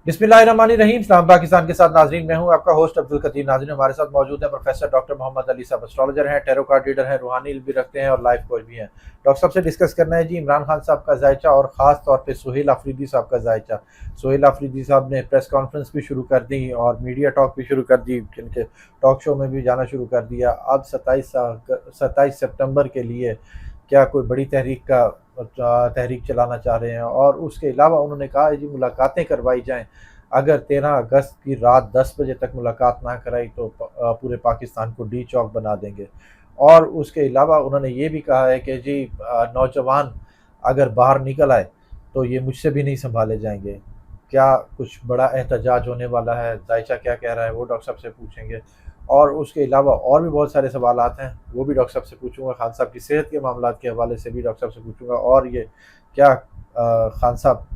बिस्मिल्लाहिर्रहमानिर्रहीम। इस्लाम पाकिस्तान के साथ नाजरीन, मैं हूं आपका होस्ट अब्दुल कतीर। नाजरीन, हमारे साथ मौजूद है प्रोफेसर डॉक्टर मोहम्मद अली साहब। एस्ट्रोलॉजर हैं, टैरो कार्ड रीडर हैं, रूहानी इल्म भी रखते हैं और लाइफ कोच भी हैं। डॉक्टर साहब से डिस्कस करना है जी इमरान खान साहब का जायचा और ख़ास तौर पे सुहेल आफरीदी साहब का जायचा। सुहेल आफरीदी साहब ने प्रेस कॉन्फ्रेंस भी शुरू कर दी और मीडिया टॉक भी शुरू कर दी, जिनके टॉक शो में भी जाना शुरू कर दिया। अब 27 सितंबर के लिए क्या कोई बड़ी तहरीक चलाना चाह रहे हैं। और उसके अलावा उन्होंने कहा है जी मुलाकातें करवाई जाएं। अगर 13 अगस्त की रात 10 बजे तक मुलाकात ना कराई तो पूरे पाकिस्तान को डी चौक बना देंगे। और उसके अलावा उन्होंने ये भी कहा है कि जी नौजवान अगर बाहर निकल आए तो ये मुझसे भी नहीं संभाले जाएंगे। क्या कुछ बड़ा एहतजाज होने वाला है? जायचा क्या कह रहा है वो डॉक्टर साहब से पूछेंगे। और उसके अलावा और भी बहुत सारे सवालात हैं, वो भी डॉक्टर साहब से पूछूंगा। खान साहब की सेहत के मामलात के हवाले से भी डॉक्टर साहब से पूछूंगा। और ये क्या खान साहब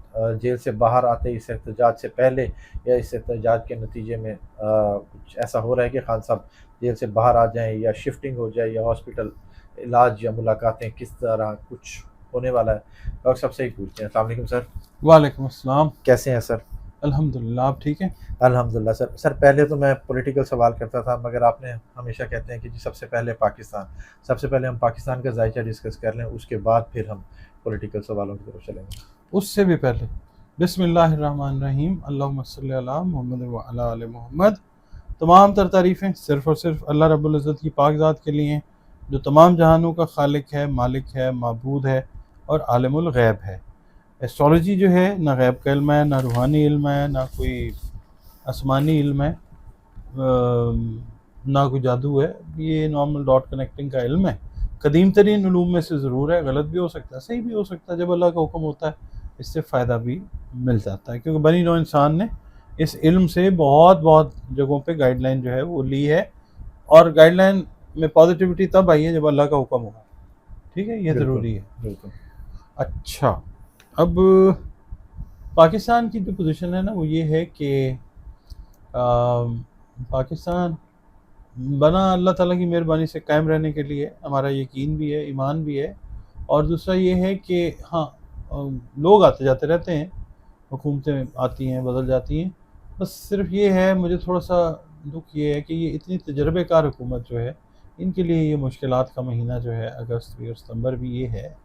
जेल से बाहर आते इस एहतजाज से पहले या इस एहतजाज के नतीजे में कुछ ऐसा हो रहा है कि खान साहब जेल से बाहर आ जाएं या शिफ्टिंग हो जाए या हॉस्पिटल इलाज या मुलाकातें किस तरह कुछ होने वाला है? डॉक्टर साहब से ही पूछते हैं। अस्सलाम वालेकुम सर। वालेकुम अस्सलाम। कैसे हैं सर? अल्हम्दुलिल्लाह, आप ठीक हैं? अल्हम्दुलिल्लाह सर। पहले तो मैं पॉलिटिकल सवाल करता था, मगर आपने हमेशा कहते हैं कि जी सबसे पहले हम पाकिस्तान का जायचा डिस्कस कर लें, उसके बाद फिर हम पॉलिटिकल सवालों की तरफ चलेंगे। उससे भी पहले बिस्मिल्लाहिर्रहमानिर्रहीम, अल्लाहुम्मा सल्ली अला मुहम्मद व अला आले मोहम्मद। तमाम तर तारीफ़ें सिर्फ़ और सिर्फ अल्लाह रब्बुल इज़्ज़त की पाक ज़ात के लिए हैं, जो तमाम जहानों का खालिक है, मालिक है, माबूद है और आलिमुल गैब है। एस्ट्रोलॉजी जो है ना गैब का इल्म है, ना रूहानी इल्म है, ना कोई आसमानी इल्म है, ना कोई जादू है। ये नॉर्मल डॉट कनेक्टिंग का इल्म है। कदीम तरीन उलूम में से ज़रूर है, गलत भी हो सकता है, सही भी हो सकता है। जब अल्लाह का हुक्म होता है इससे फ़ायदा भी मिल जाता है, क्योंकि बनी नौ इंसान ने इस इल्म से बहुत बहुत जगहों पे गाइडलाइन जो है वो ली है। और गाइडलाइन में पॉजिटिविटी तब आई है जब अल्लाह का हुक्म हुआ। ठीक है, ये ज़रूरी है। बिल्कुल। अच्छा, अब पाकिस्तान की जो पोजीशन है ना वो ये है कि पाकिस्तान बना अल्लाह ताला की मेहरबानी से कायम रहने के लिए, हमारा यकीन भी है, ईमान भी है। और दूसरा ये है कि हाँ, लोग आते जाते रहते हैं, हुकूमतें आती हैं बदल जाती हैं। बस सिर्फ ये है, मुझे थोड़ा सा दुख ये है कि ये इतनी तजर्बेकार हुकूमत जो है, इनके लिए ये मुश्किलात का महीना जो है अगस्त भी और सितंबर भी ये है।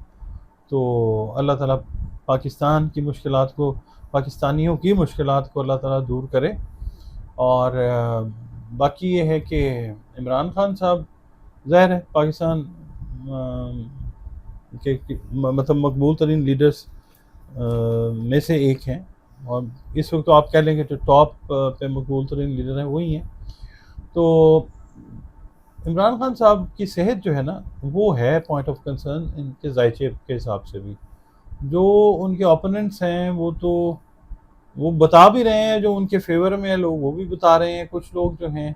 तो अल्लाह ताला पाकिस्तान की मुश्किलात को, पाकिस्तानियों की मुश्किलात को अल्लाह ताला दूर करे। और बाकी ये है कि इमरान खान साहब ज़ाहिर है पाकिस्तान के मतलब मकबूल तरीन लीडर्स में से एक हैं। और इस वक्त तो आप कह लेंगे जो टॉप पे मकबूल तरीन लीडर हैं वही हैं। तो इमरान खान साहब की सेहत जो है ना वो है पॉइंट ऑफ कंसर्न इनके जायचे के हिसाब से भी। जो उनके ओपोनेंट्स हैं वो बता भी रहे हैं, जो उनके फेवर में है लोग वो भी बता रहे हैं। कुछ लोग जो हैं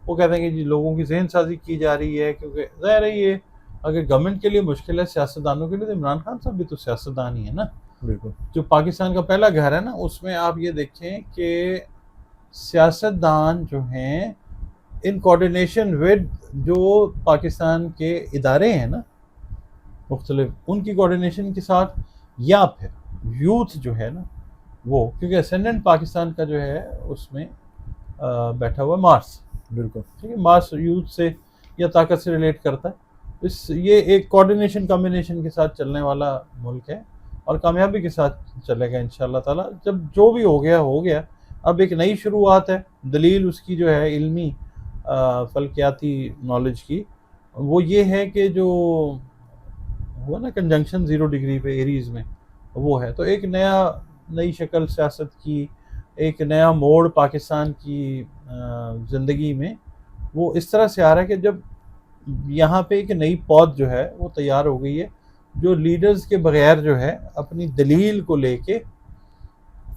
वो कहते हैं कि जी लोगों की जहन साजी की जा रही है, क्योंकि ज़ाहिर है ये अगर गवर्नमेंट के लिए मुश्किल है सियासतदानों के लिए, तो इमरान खान साहब भी तो सियासतदान ही है ना। बिल्कुल। जो पाकिस्तान का पहला घर है ना, उसमें आप ये देखें कि सियासतदान जो हैं इन कोऑर्डिनेशन विद जो पाकिस्तान के इदारे हैं ना मुख्तलिफ, उनकी कोऑर्डिनेशन के साथ, या फिर यूथ जो है ना वो, क्योंकि असेंडेंट पाकिस्तान का जो है उसमें बैठा हुआ मार्स। बिल्कुल ठीक है, मार्स यूथ से या ताकत से रिलेट करता है। इस ये एक कोऑर्डिनेशन कॉम्बिनेशन के साथ चलने वाला मुल्क है और कामयाबी के साथ चलेगा इंशाल्लाह ताला। जब जो भी हो गया हो गया, अब एक नई शुरुआत है। दलील उसकी जो है इल्मी फल्कियाती नॉलेज की, वो ये है कि जो हुआ ना कंजंक्शन 0 डिग्री पे एरीज में, वो है। तो एक नई शक्ल सियासत की, एक नया मोड़ पाकिस्तान की ज़िंदगी में वो इस तरह से आ रहा है कि जब यहाँ पे एक नई पौध जो है वो तैयार हो गई है, जो लीडर्स के बगैर जो है अपनी दलील को लेके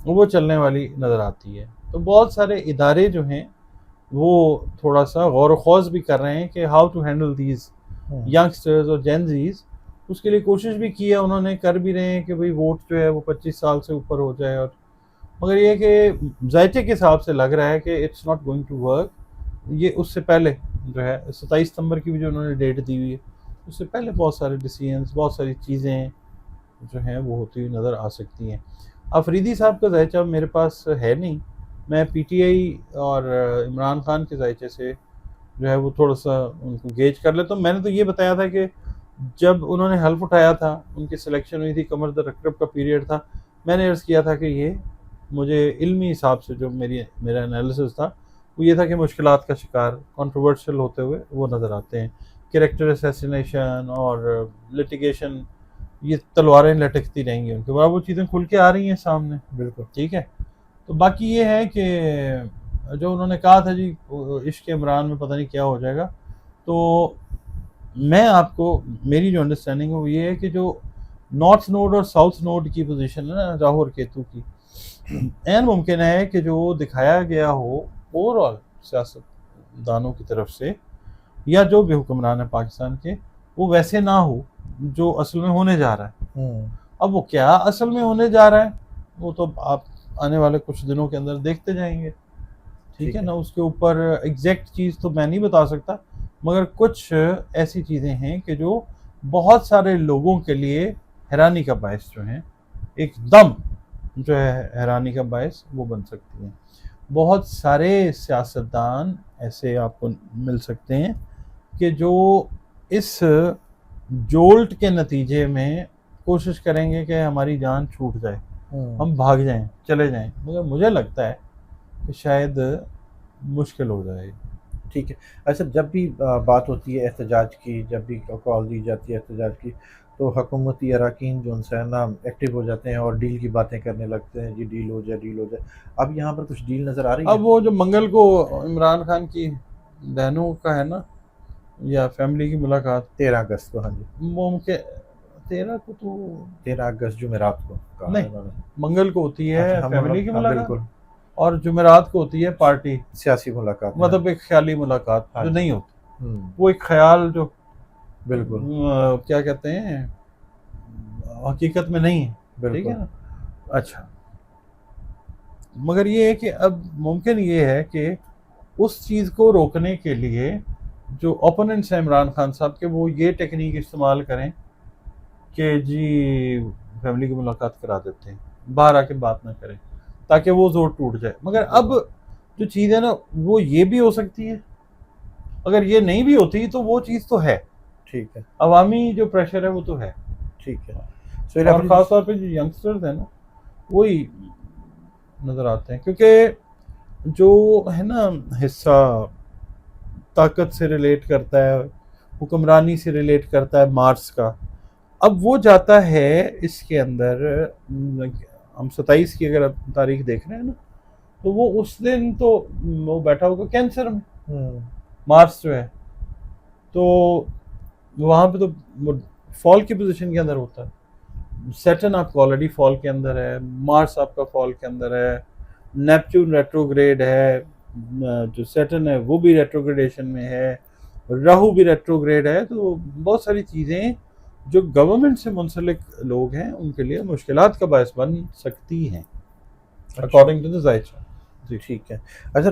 वो चलने वाली नज़र आती है। तो बहुत सारे इदारे जो हैं वो थोड़ा सा गौर ख़ौज़ भी कर रहे हैं कि how to handle these youngsters और जेनजीज। उसके लिए कोशिश भी की है उन्होंने, कर भी रहे हैं कि भाई वोट जो है वो 25 साल से ऊपर हो जाए। और मगर ये कि जायचे के हिसाब से लग रहा है कि it's not going to work. ये उससे पहले जो है 27 सितंबर की भी जो उन्होंने डेट दी हुई है, उससे पहले बहुत सारे डिसीजंस, बहुत सारी चीज़ें जो हैं वो होती हुई नज़र आ सकती हैं। अफरीदी साहब का जायचा मेरे पास है नहीं, मैं पीटीआई और इमरान खान के जायचे से जो है वो थोड़ा सा उनको गेज कर लेता हूँ। मैंने तो ये बताया था कि जब उन्होंने हल्फ उठाया था, उनकी सिलेक्शन हुई थी, कमर दर अकरब का पीरियड था, मैंने अर्ज़ किया था कि ये मुझे इल्मी हिसाब से जो मेरा एनालिसिस था वो ये था कि मुश्किलात का शिकार कंट्रोवर्शियल होते हुए वो नज़र आते हैं। कैरेक्टर असैसिनेशन और लिटिगेशन, ये तलवारें लटकती रहेंगी उनके बाद, वो चीज़ें खुल के आ रही हैं सामने। बिल्कुल ठीक है, तो बाकी ये है कि जो उन्होंने कहा था जी इश्क इमरान में पता नहीं क्या हो जाएगा, तो मैं आपको, मेरी जो अंडरस्टैंडिंग है वो ये है कि जो नॉर्थ नोड और साउथ नोड की पोजीशन है ना राहु और केतु की, ऐन मुमकिन है कि जो दिखाया गया हो ओवरऑल सियासतदानों की तरफ से या जो भी हुक्मरान है पाकिस्तान के, वो वैसे ना हो जो असल में होने जा रहा है। अब वो क्या असल में होने जा रहा है वो तो आप आने वाले कुछ दिनों के अंदर देखते जाएंगे। ठीक है ना, उसके ऊपर एग्जैक्ट चीज़ तो मैं नहीं बता सकता, मगर कुछ ऐसी चीज़ें हैं कि जो बहुत सारे लोगों के लिए हैरानी का बायस जो है, एकदम जो है हैरानी का बायस वो बन सकती हैं। बहुत सारे सियासतदान ऐसे आपको मिल सकते हैं कि जो इस जोल्ट के नतीजे में कोशिश करेंगे कि हमारी जान छूट जाए, हम भाग जाएं, चले जाएं, मगर मुझे लगता है कि शायद मुश्किल हो जाए। ठीक है। अच्छा, जब भी बात होती है एहतजाज की, जब भी कॉल दी जाती है एहतजाज की, तो हुकूमती अरकान जो उनसे है ना एक्टिव हो जाते हैं और डील की बातें करने लगते हैं, जी डील हो जाए, डील हो जाए। अब यहाँ पर कुछ डील नज़र आ रही है? अब वो जो मंगल को इमरान खान की बहनों का है ना, या फैमिली की मुलाकात 13 अगस्त को। हाँ जी, मुमकिन 13 को तो 13 अगस्त जुमेरात को कहा है नहीं, उन्होंने। मंगल को होती है अच्छा, हाँ, फैमिली की हाँ, मुलाकात, बिल्कुल, और जुमेरात को होती है पार्टी, सियासी मुलाकात है। मतलब एक ख्याली मुलाकात हाँ जो जी। नहीं होती, वो एक ख्याल जो बिल्कुल क्या कहते हैं हकीकत में नहीं है। ठीक बिल्कुल। है ना, अच्छा, मगर ये है कि अब मुमकिन ये है कि उस चीज़ को रोकने के लिए जो ओपोनेंट्स हैं इमरान खान साहब के, वो ये टेक्निक इस्तेमाल करें कि जी फैमिली की मुलाकात करा देते हैं, बाहर आके बात ना करें, ताकि वो जोर टूट जाए। मगर अब जो चीज़ है ना वो ये भी हो सकती है, अगर ये नहीं भी होती तो वो चीज़ तो है, ठीक है, अवामी जो प्रेशर है वो तो है। ठीक है। और ख़ासतौर पे जो यंगस्टर्स हैं ना वही नज़र आते हैं, क्योंकि जो है ना हिस्सा ताकत से रिलेट करता है, हुक्मरानी से रिलेट करता है मार्स का, अब वो जाता है इसके अंदर। हम 27 की अगर तारीख देख रहे हैं ना, तो वो उस दिन तो वो बैठा होगा कैंसर में, मार्स जो है, तो वहाँ पे तो फॉल की पोजीशन के अंदर होता है। सैटर्न आपका ऑलरेडी फॉल के अंदर है, मार्स आपका फॉल के अंदर है, नेपच्यून रेट्रोग्रेड है, जो सैटर्न है वो भी रेट्रोग्रेडेशन में है, राहु भी रेट्रोग्रेड है। तो बहुत सारी चीज़ें जो गवर्नमेंट से मुंसलिक लोग हैं उनके लिए मुश्किलात का बायस बन सकती हैं, अकॉर्डिंग टू द जायचा। जी, ठीक है। अच्छा,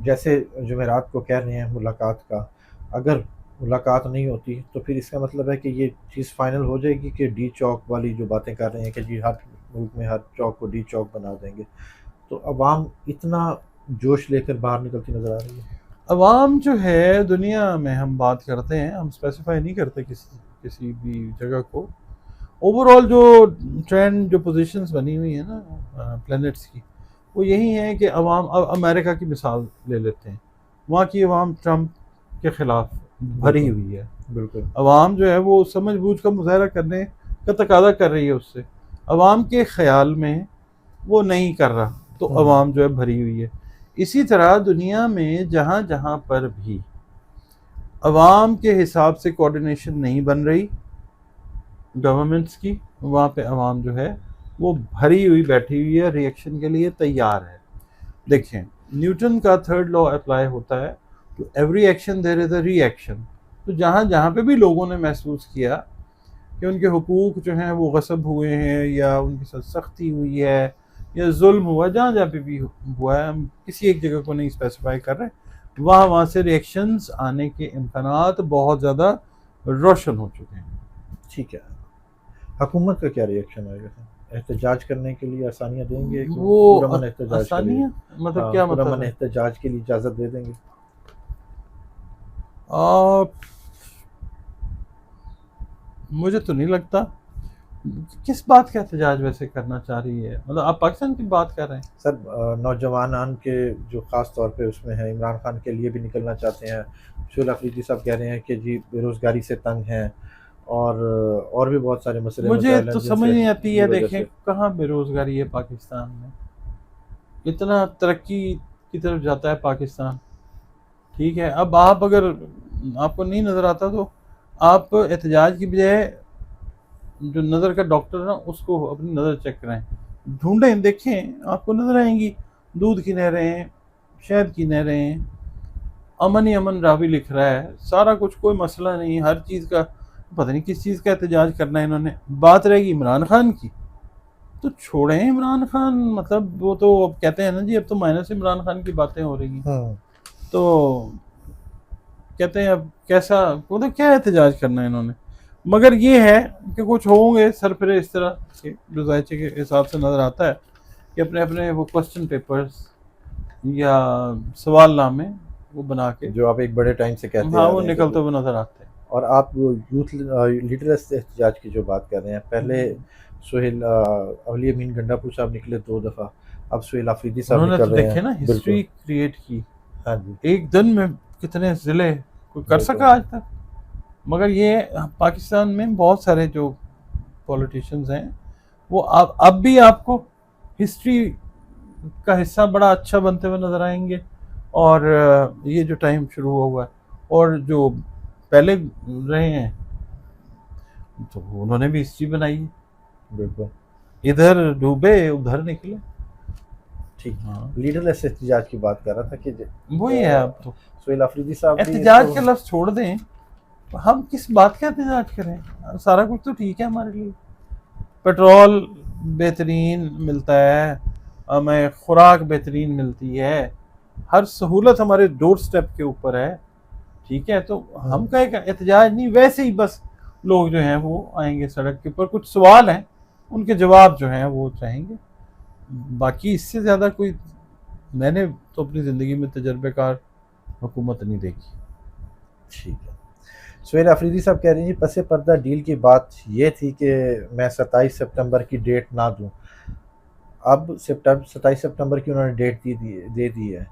जैसे जुमेरात को कह रहे हैं मुलाकात का, अगर मुलाकात नहीं होती तो फिर इसका मतलब है कि ये चीज़ फाइनल हो जाएगी कि डी चौक वाली जो बातें कर रहे हैं कि जी हर मुल्क में हर चौक को डी चौक बना देंगे, तो अवाम इतना जोश लेकर बाहर निकलती नज़र आ रही है? अवाम जो है दुनिया में हम बात करते हैं, हम स्पेसिफाई नहीं करते किसी भी जगह को, ओवरऑल जो ट्रेंड जो पोजीशंस बनी हुई है ना प्लैनेट्स की, वो यही है कि अवाम, अब अमेरिका की मिसाल ले लेते हैं, वहाँ की अवाम ट्रंप के ख़िलाफ़ भरी हुई है। बिल्कुल, अवाम जो है वो समझ बूझ का मुजाहरा करने का तकादा कर रही है उससे, अवाम के ख्याल में वो नहीं कर रहा, तो अवाम जो है भरी हुई है। इसी तरह दुनिया में जहाँ जहाँ पर भी अवाम के हिसाब से कोऑर्डिनेशन नहीं बन रही गवर्नमेंट्स की, वहाँ पे अवाम जो है वो भरी हुई बैठी हुई है, रिएक्शन के लिए तैयार है। देखें, न्यूटन का थर्ड लॉ अप्लाई होता है, to every action there is a reaction. तो जहाँ जहाँ पे भी लोगों ने महसूस किया कि उनके हुकूक जो हैं वो गसब हुए हैं, या उनके साथ सख्ती हुई है, या जुल्म हुआ, जहाँ जहाँ पे भी हुआ है, हम किसी एक जगह को नहीं स्पेसिफाई कर रहे, वहाँ से रिएक्शंस आने के इम्कानात बहुत ज़्यादा रोशन हो चुके हैं। ठीक है। हुकूमत का क्या रिएक्शन आएगा? एहतजाज करने के लिए आसानियाँ देंगे कि वो पुरअमन एहतजाज के लिए? आसानियाँ मतलब क्या मतलब पुरअमन है? एहतजाज के लिए इजाज़त दे देंगे? आ, मुझे तो नहीं लगता। किस बात का एहतजाज वैसे करना चाह रही है, मतलब आप पाकिस्तान की बात कर रहे हैं? सर नौजवान के जो ख़ास तौर पे उसमें है, इमरान खान के लिए भी निकलना चाहते हैं। शुअैब अफरीदी साहब कह रहे हैं कि जी बेरोज़गारी से तंग हैं और भी बहुत सारे मसले मुझे मसाइल हैं तो समझ जिनसे नहीं आती की है, वजह देखें से। कहाँ बेरोजगारी है पाकिस्तान में। इतना तरक्की की तरफ जाता है पाकिस्तान। ठीक है, अब आप अगर आपको नहीं नजर आता तो आप एहतजाज की बजाय जो नज़र का डॉक्टर है ना उसको अपनी नज़र चेक कराएं, ढूंढें, देखें, आपको नजर आएंगी। दूध की नहरें, शहद की नहरें, अमन ही अमन रावी लिख रहा है, सारा कुछ, कोई मसला नहीं, हर चीज़ का। पता नहीं किस चीज़ का एहतजाज करना है इन्होंने। बात रहेगी इमरान खान की, तो छोड़ें इमरान खान, मतलब वो तो अब कहते हैं ना जी अब तो माइनस इमरान खान की बातें हो रही हैं। हाँ तो कहते हैं अब कैसा, मतलब क्या एहतजाज करना है इन्होंने। मगर ये है कि कुछ होंगे सरफरे इस तरह के जो जायचे के हिसाब से नज़र आता है कि अपने अपने वो क्वेश्चन पेपर्स या सवाल नामे वो बना के, जो आप एक बड़े टाइम से कहते हाँ, आ वो रहे हैं कि निकलते हुए नज़र आते हैं। और आप वो यूथ लिटरेसी एहतजाज की जो बात कर रहे हैं, पहले सुहेल अली अमीन गंडापुर साहब निकले 2 दफ़ा, अब सुहेल अफरीदी साहब उन्होंने निकल तो रहे देखे हैं। ना बिल्कुल। हिस्ट्री क्रिएट की, हाँ जी, एक दिन में कितने ज़िले कोई कर बिल्कुल। सका आज तक। मगर ये पाकिस्तान में बहुत सारे जो पॉलिटिशियंस हैं वो अब भी आपको हिस्ट्री का हिस्सा बड़ा अच्छा बनते हुए नजर आएंगे। और ये जो टाइम शुरू हुआ है और जो पहले रहे हैं तो उन्होंने भी हिस्ट्री बनाई है, बिल्कुल, इधर डूबे उधर निकले। ठीक। हाँ, लीडरलेस एहतजाज की बात कर रहा था कि वही है। अब तो सुहेल अफरीदी साहब भी एहतजाज इसको के लफ्ज छोड़ दें, हम किस बात का एहतजाज करें, सारा कुछ तो ठीक है हमारे लिए। पेट्रोल बेहतरीन मिलता है, हमें खुराक बेहतरीन मिलती है, हर सहूलत हमारे डोर स्टेप के ऊपर है। ठीक है, तो हम का एक एहतजाज नहीं, वैसे ही बस लोग जो हैं वो आएंगे सड़क के ऊपर, कुछ सवाल हैं उनके जवाब जो हैं वो चाहेंगे। बाकी इससे ज़्यादा कोई मैंने तो अपनी ज़िंदगी में तजर्बेकार हुकूमत नहीं देखी। ठीक है। सुहेल अफरीदी साहब कह रही हैं पसे पर्दा डील की बात ये थी कि मैं 27 सितंबर की डेट ना दूं। अब 27 सितंबर की उन्होंने डेट दे दी है,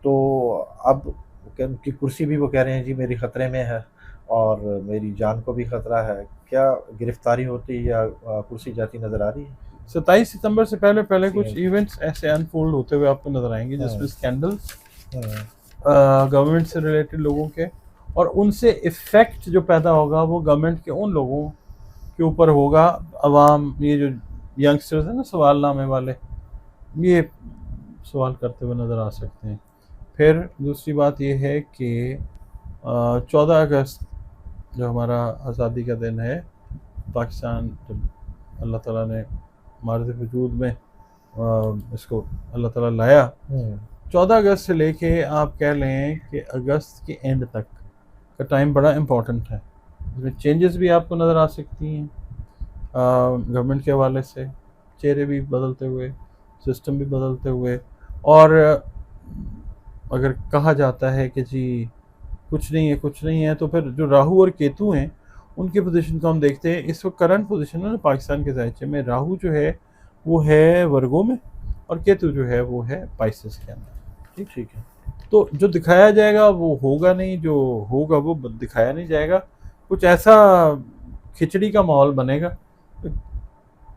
तो अब उनकी कुर्सी भी वो कह रहे हैं जी मेरी ख़तरे में है और मेरी जान को भी ख़तरा है। क्या गिरफ्तारी होती या कुर्सी जाती नज़र आ रही है? 27 सितंबर से पहले पहले कुछ सीएम। इवेंट्स ऐसे अनफोल्ड होते हुए आपको नजर आएंगे हाँ जिसमें स्कैंडल्स हाँ गवर्नमेंट से रिलेटेड लोगों के, और उनसे इफेक्ट जो पैदा होगा वो गवर्नमेंट के उन लोगों के ऊपर होगा। अवाम, ये जो यंगस्टर्स हैं ना सवाल नामे वाले, ये सवाल करते हुए नज़र आ सकते हैं। फिर दूसरी बात ये है कि 14 अगस्त जो हमारा आज़ादी का दिन है, पाकिस्तान जब अल्लाह ताला ने मार्ज़ वजूद में इसको अल्लाह ताला लाया, 14 अगस्त से लेके आप कह लें कि अगस्त के एंड तक का टाइम बड़ा इम्पोर्टेंट है। इसमें चेंजेस भी आपको नज़र आ सकती हैं गवर्नमेंट के हवाले से, चेहरे भी बदलते हुए, सिस्टम भी बदलते हुए। और अगर कहा जाता है कि जी कुछ नहीं है कुछ नहीं है, तो फिर जो राहु और केतु हैं उनकी पोजीशन को हम देखते हैं। इस वक्त करंट पोजीशन है ना पाकिस्तान के जायचे में, राहु जो है वो है वर्गो में और केतु जो है वो है पाइसेस के अंदर। ठीक है। तो जो दिखाया जाएगा वो होगा नहीं, जो होगा वो दिखाया नहीं जाएगा। कुछ ऐसा खिचड़ी का माहौल बनेगा,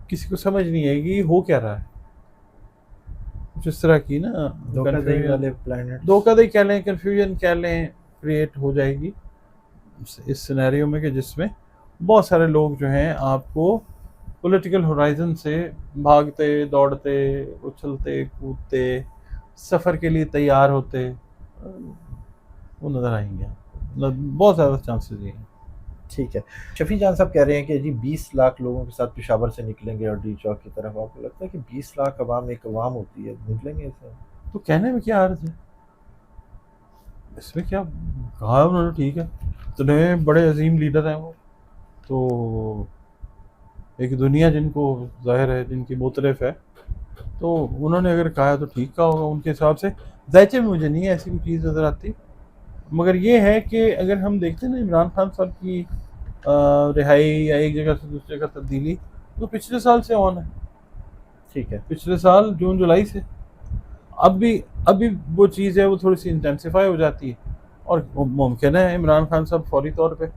किसी को समझ नहीं आएगी हो क्या रहा है। कुछ इस तरह की ना धोखाधड़ी वाले कंफ्यूजन, प्लैनेट। धोखाधड़ी कह लें, कंफ्यूजन कह लें, क्रिएट हो जाएगी इस सिनेरियो में कि जिसमें बहुत सारे लोग जो हैं आपको पॉलिटिकल होराइजन से भागते दौड़ते उछलते कूदते सफ़र के लिए तैयार होते वो नज़र आएंगे। बहुत ज़्यादा चांसेस ये हैं। ठीक है। शफी जान साहब कह रहे हैं कि जी 20 लाख लोगों के साथ पेशावर से निकलेंगे और डी चौक की तरफ। आपको लगता है कि 20 लाख अवाम एक अवाम होती है, निकलेंगे इसमें? तो कहने में क्या अर्ज है, इसमें क्या कहा उन्होंने, ठीक है, इतने बड़े अजीम लीडर हैं वो, तो एक दुनिया जिनको जाहिर है जिनकी मुतरफ है, तो उन्होंने अगर कहा तो ठीक कहा होगा उनके हिसाब से। जायचे में मुझे नहीं ऐसी कोई चीज़ नज़र आती, मगर ये है कि अगर हम देखते हैं ना इमरान खान साहब की रिहाई या एक जगह से दूसरी जगह तब्दीली, तो पिछले साल से ऑन है। ठीक है। पिछले साल जून जुलाई से। अभी वो चीज़ है वो थोड़ी सी इंटेंसिफाई हो जाती है, और मुमकिन है इमरान खान साहब फौरी तौर पे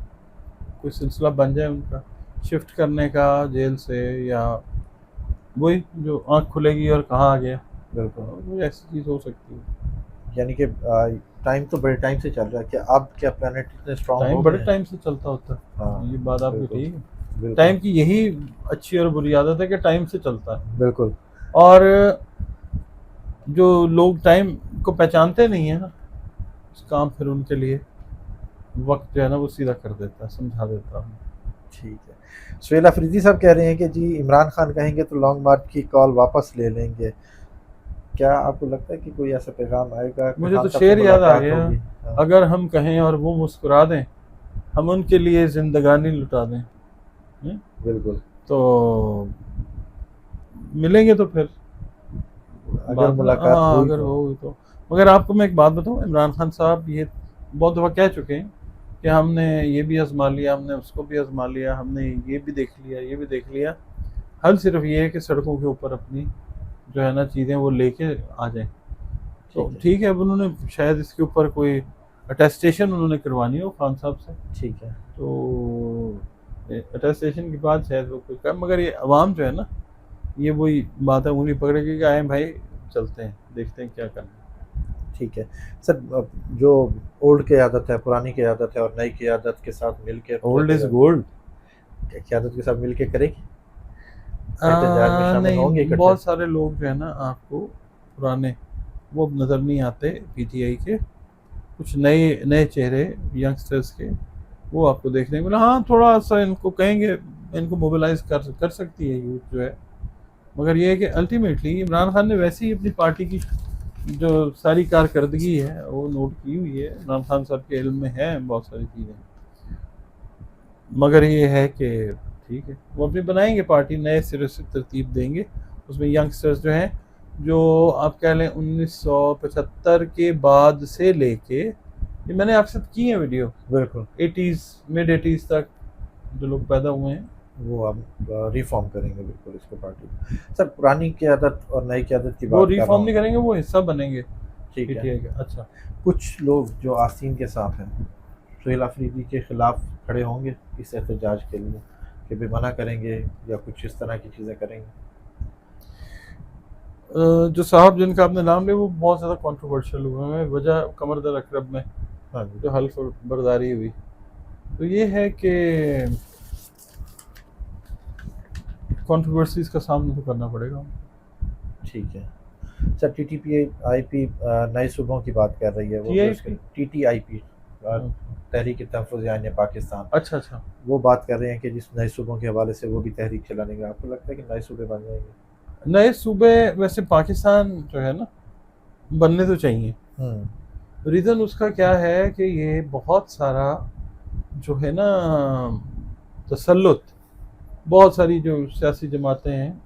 कोई सिलसिला बन जाए उनका शिफ्ट करने का जेल से, या वही जो आँख खुलेगी और कहाँ आ गया, बिल्कुल। वो ऐसी चीज़ हो सकती है। यानी कि टाइम तो बड़े टाइम से चल रहा है, क्या अब क्या प्लानट इतने स्ट्रांग हो टाइम गए बड़े हैं? टाइम से चलता होता है। हाँ, ये बात आपकी बिल्कुल, ठीक है। बिल्कुल, टाइम की यही अच्छी और बुरी आदत है कि टाइम से चलता है, बिल्कुल। और जो लोग टाइम को पहचानते नहीं है ना, उस काम फिर उनके लिए वक्त जो है ना वो सीधा कर देता है, समझा देता है। ठीक है। सुहेल अफरीदी साहब कह रहे हैं कि जी इमरान खान कहेंगे तो लॉन्ग मार्च की कॉल वापस ले लेंगे। क्या आपको लगता है कि कोई ऐसा पैगाम आएगा कि मुझे खान तो साहब से शेर याद आ मुलाकात गया, होगी? हाँ, अगर हम कहें और वो मुस्कुरा दें, हम उनके लिए जिंदगानी लुटा दें। बिल्कुल। तो मिलेंगे तो फिर अगर मुलाकात हाँ हुई अगर तो हो तो। मगर आपको मैं एक बात बताऊं, इमरान खान साहब ये बहुत दफ़ा कह चुके हैं कि हमने ये भी आजमा लिया, हमने उसको भी आजमा लिया, हमने ये भी देख लिया, ये भी देख लिया। हल सिर्फ ये है कि सड़कों के ऊपर अपनी जो है ना चीज़ें वो लेके आ जाएं। तो ठीक है, ठीक है, अब उन्होंने शायद इसके ऊपर कोई अटेस्टेशन उन्होंने करवानी हो खान साहब से, ठीक है। तो अटेस्टेशन के बाद शायद वो कुछ कर। मगर ये अवाम जो है ना, ये वही बात है, उंगली पकड़ेगी कि आए भाई चलते हैं, देखते हैं क्या करना है। ठीक है। सर जो ओल्ड क़यादत है, पुरानी क़यादत है और नई क़यादत के साथ मिलके ओल्ड इज गोल्ड। क़यादत के साथ मिलके करेगी? एहतजाज में शामिल होंगे नहीं, इकट्ठे? बहुत सारे लोग जो है ना आपको पुराने वो अब नज़र नहीं आते पीटीआई के, कुछ नए नए चेहरे यंगस्टर्स के वो आपको देखने को मिला। हाँ, थोड़ा सा इनको कहेंगे, इनको मोबिलाइज कर सकती है यूथ जो है, मगर ये है कि अल्टीमेटली इमरान खान ने वैसे ही अपनी पार्टी की जो सारी कारकर्दगी है वो नोट की हुई है। इमरान खान साहब के इल्म में है बहुत सारी चीज़ें, मगर ये है कि ठीक है वो अपनी बनाएंगे पार्टी, नए सिरे से तरतीब देंगे, उसमें यंगस्टर्स जो हैं, जो आप कह लें 1975 के बाद से लेके, ये मैंने आपके साथ की है वीडियो, बिल्कुल। 80s मिड 80s तक जो लोग पैदा हुए हैं, वो अब रिफॉर्म करेंगे बिल्कुल इसको पार्टी। सर पुरानी क़यादत और नई क़यादत की वो बात कर रहा रिफॉर्म हूँ। नहीं करेंगे, वो हिस्सा बनेंगे ठीक है। पीटीआई का। अच्छा, कुछ लोग जो आस्तीन के साथ हैं, सुहेल अफरीदी के खिलाफ खड़े होंगे इस एहतजाज के लिए कि भी मना करेंगे या कुछ इस तरह की चीज़ें करेंगे? जो साहब जिनका आपने नाम लिया वो बहुत ज़्यादा कंट्रोवर्शियल हुए हैं, वजह कमर दर अकरब में हाँ जी। जो हल्फ बर्दारी हुई, तो ये है कि कंट्रोवर्सीज का सामना तो करना पड़ेगा। ठीक है। सर टीटीपी-आईपी नए सूबों की बात कर रही है, वो TIP? टीटीआईपी तहरीक तहफ़्फ़ुज़ यानी पाकिस्तान, अच्छा अच्छा, वो बात कर रहे हैं कि जिस नए सूबों के हवाले से वो भी तहरीक चला लेंगे। आपको लगता है कि नए सूबे बन जाएंगे? नए सूबे वैसे पाकिस्तान जो है ना बनने तो चाहिए। रीज़न उसका क्या है कि ये बहुत सारा जो है ना तसल्लुत, बहुत सारी जो सियासी जमातें हैं,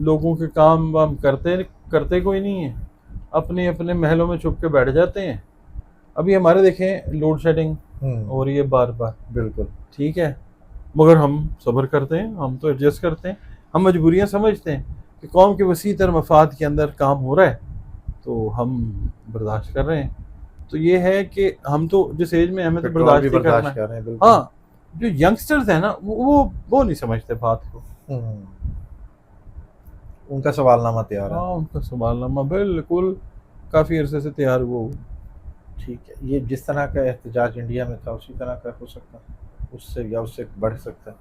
लोगों के काम वाम करते कोई नहीं है, अपने अपने महलों में छुप के बैठ जाते हैं। अभी हमारे देखें लोड शेडिंग हो रही है बार बार, बिल्कुल। ठीक है, मगर हम सब्र करते हैं, हम तो एडजस्ट करते हैं, हम मजबूरियां समझते हैं कि कौम के वसी तर मफाद के अंदर काम हो रहा है, तो हम बर्दाश्त कर रहे हैं। तो ये है कि हम तो जिस एज में हमें तो पेट्रोल भी बर्दाश्त ही करना बर्दाश्त है। कर रहे हैं, बिल्कुल। हाँ, जो यंगस्टर्स हैं ना वो नहीं समझते बात को। उनका सवालनामा तैयार है। हाँ, उनका सवालनामा बिल्कुल काफ़ी अरसे से तैयार हुआ। ठीक है। ये जिस तरह का एहतजाज इंडिया में था उसी तरह का हो सकता है, उससे या उससे बढ़ सकता है?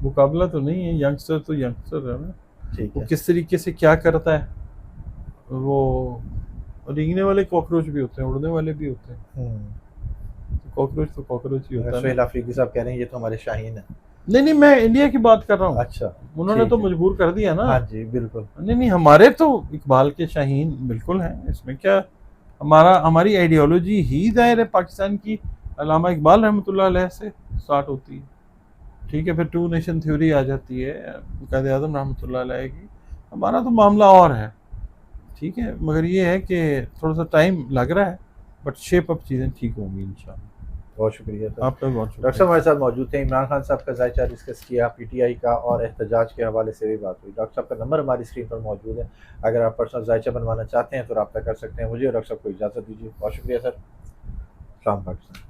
मुकाबला तो नहीं है, यंगस्टर तो यंगस्टर है ना, ठीक वो है। किस तरीके से क्या करता है, वो रेंगने वाले कॉकरोच भी होते हैं, उड़ने वाले भी होते हैं, तो कॉकरोच ही होता है सुहेल ना। अफरीदी साहब कह रहे हैं ये तो हमारे शाहीन है। नहीं, मैं इंडिया की बात कर रहा हूँ। अच्छा, उन्होंने ठीक तो है। मजबूर कर दिया ना। हाँ जी, बिल्कुल। नहीं, हमारे तो इकबाल के शाहीन बिल्कुल हैं, इसमें क्या, हमारी आइडियोलॉजी ही जाहिर है पाकिस्तान की अल्लामा इकबाल रहमतुल्लाह अलैह से स्टार्ट होती है। ठीक है, फिर टू नेशन थ्योरी आ जाती है कायद आज़म रहमतुल्लाह अलैह की। हमारा तो मामला और है, ठीक है, मगर ये है कि थोड़ा सा टाइम लग रहा है, बट शेप अप चीज़ें ठीक होंगी इंशाल्लाह। बहुत शुक्रिया सर। आपका भी बहुत डॉक्टर साहब शुक्रिया। हमारे साथ मौजूद थे। इमरान खान साहब का जायचा डिस्कस किया, पीटीआई का और एहतजाज के हवाले से भी बात हुई। डॉक्टर साहब का नंबर हमारी स्क्रीन पर मौजूद है, अगर आप पर्सनल जायचा बनवाना चाहते हैं तो रब्ता कर सकते हैं। मुझे और डॉक्टर साहब को इजाज़त दीजिए। बहुत शुक्रिया सर। अस्सलाम वालेकुम।